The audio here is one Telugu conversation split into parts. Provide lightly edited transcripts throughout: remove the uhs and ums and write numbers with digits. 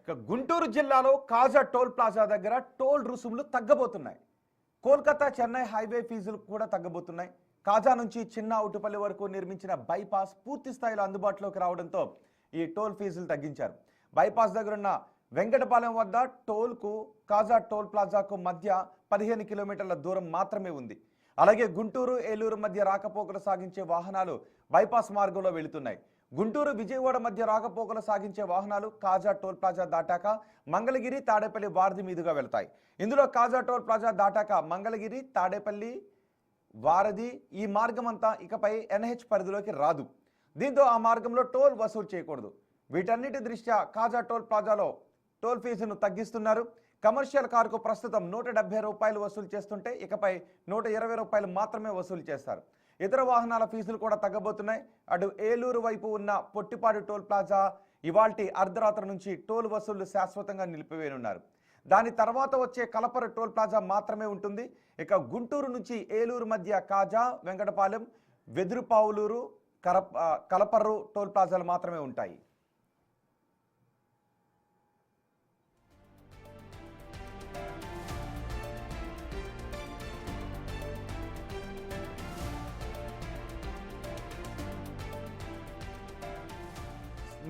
గుంటూరు జిల్లాలో కాజా టోల్ ప్లాజా దగ్గర టోల్ రుసుములు తగ్గబోతున్నాయి. కోల్కతా చెన్నై హైవే ఫీజులు కూడా తగ్గబోతున్నాయి. కాజా నుంచి చిన్న ఉటుపల్లి వరకు నిర్మించిన బైపాస్ పూర్తి స్థాయిలో అందుబాటులోకి రావడంతో ఈ టోల్ ఫీజులు తగ్గించారు. బైపాస్ దగ్గరున్న వెంకటపాలెం వద్ద టోల్కు కాజా టోల్ ప్లాజాకు మధ్య 15 కిలోమీటర్ల దూరం మాత్రమే ఉంది. అలాగే గుంటూరు ఏలూరు మధ్య రాకపోకలు సాగించే వాహనాలు బైపాస్ మార్గంలో వెళుతున్నాయి. గుంటూరు విజయవాడ మధ్య రాకపోకలు సాగించే వాహనాలు కాజా టోల్ ప్లాజా దాటాక మంగళగిరి తాడేపల్లి వారధి మీదుగా వెళ్తాయి. ఇందులో కాజా టోల్ ప్లాజా దాటాక మంగళగిరి తాడేపల్లి వారధి ఈ మార్గం అంతా ఇకపై ఎన్హెచ్ పరిధిలోకి రాదు. దీంతో ఆ మార్గంలో టోల్ వసూలు చేయకూడదు. వీటన్నిటి దృష్ట్యా కాజా టోల్ ప్లాజాలో టోల్ ఫీజును తగ్గిస్తున్నారు. కమర్షియల్ కారుకు ప్రస్తుతం 170 రూపాయలు వసూలు చేస్తుంటే ఇకపై 120 రూపాయలు మాత్రమే వసూలు చేస్తారు. ఇతర వాహనాల ఫీజులు కూడా తగ్గబోతున్నాయి. అటు ఏలూరు వైపు ఉన్న పొట్టిపాడు టోల్ ప్లాజా ఇవాల్టి అర్ధరాత్రి నుంచి టోల్ వసూళ్లు శాశ్వతంగా నిలిపివేయనున్నారు. దాని తర్వాత వచ్చే కలపర్రు టోల్ ప్లాజా మాత్రమే ఉంటుంది. ఇక గుంటూరు నుంచి ఏలూరు మధ్య కాజా, వెంకటపాలెం, వెదురుపావులూరు, కలపర్రు టోల్ ప్లాజాలు మాత్రమే ఉంటాయి.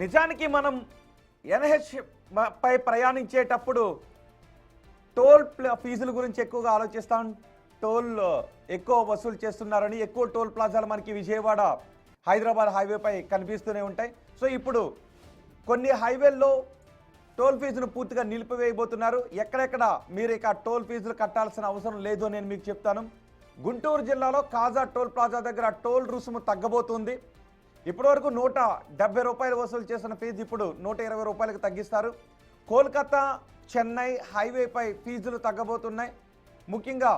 నిజానికి మనం ఎన్హెచ్ పై ప్రయాణించేటప్పుడు టోల్ ఫీజుల గురించి ఎక్కువగా ఆలోచిస్తాం. టోల్ ఎక్కువ వసూలు చేస్తున్నారని ఎక్కువ టోల్ ప్లాజాలు మనకి విజయవాడ హైదరాబాద్ హైవేపై కనిపిస్తూనే ఉంటాయి. సో ఇప్పుడు కొన్ని హైవేల్లో టోల్ ఫీజును పూర్తిగా నిలిపివేయబోతున్నారు. ఎక్కడెక్కడ మీరు ఇక టోల్ ఫీజులు కట్టాల్సిన అవసరం లేదు నేను మీకు చెప్తాను. గుంటూరు జిల్లాలో కాజా టోల్ ప్లాజా దగ్గర టోల్ రుసుము తగ్గబోతుంది. ఇప్పటివరకు 170 రూపాయలు వసూలు చేసిన ఫీజు ఇప్పుడు 120 రూపాయలకు తగ్గిస్తారు. కోల్కతా చెన్నై హైవేపై ఫీజులు తగ్గబోతున్నాయి. ముఖ్యంగా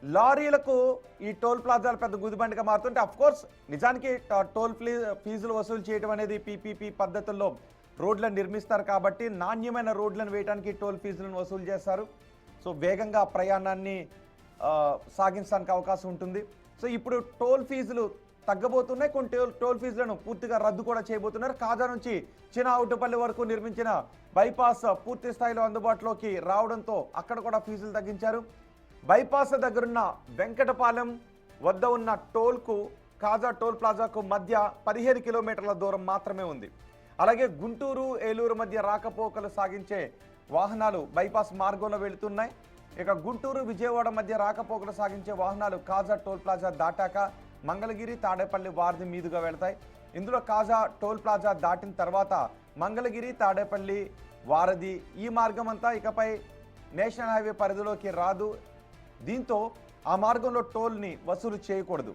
లారీలకు ఈ టోల్ ప్లాజాలు పెద్ద గుదిబండిగా మారుతుంటే అఫ్కోర్స్ నిజానికి టోల్ ఫీజులు వసూలు చేయడం అనేది పీపీపీ పద్ధతుల్లో రోడ్లను నిర్మిస్తారు కాబట్టి నాణ్యమైన రోడ్లను వేయడానికి టోల్ ఫీజులను వసూలు చేస్తారు. సో వేగంగా ప్రయాణాన్ని సాగించడానికి అవకాశం ఉంటుంది. సో ఇప్పుడు టోల్ ఫీజులు తగ్గబోతున్నాయి. కొన్ని టోల్ ఫీజులను పూర్తిగా రద్దు కూడా చేయబోతున్నారు. కాజా నుంచి చిన్న ఉటుపల్లి వరకు నిర్మించిన బైపాస్ పూర్తి స్థాయిలో అందుబాటులోకి రావడంతో అక్కడ కూడా ఫీజులు తగ్గించారు. బైపాస్ దగ్గరున్న వెంకటపాలెం వద్ద ఉన్న టోల్కు కాజా టోల్ ప్లాజాకు మధ్య 15 కిలోమీటర్ల దూరం మాత్రమే ఉంది. అలాగే గుంటూరు ఏలూరు మధ్య రాకపోకలు సాగించే వాహనాలు బైపాస్ మార్గంలో వెళుతున్నాయి. ఇక గుంటూరు విజయవాడ మధ్య రాకపోకలు సాగించే వాహనాలు కాజా టోల్ ప్లాజా దాటాక మంగళగిరి తాడేపల్లి వారధి మీదుగా వెళతాయి. ఇందులో కాజా టోల్ ప్లాజా దాటిన తర్వాత మంగళగిరి తాడేపల్లి వారధి ఈ మార్గం అంతా ఇకపై నేషనల్ హైవే పరిధిలోకి రాదు. దీంతో ఆ మార్గంలో టోల్ని వసూలు చేయకూడదు.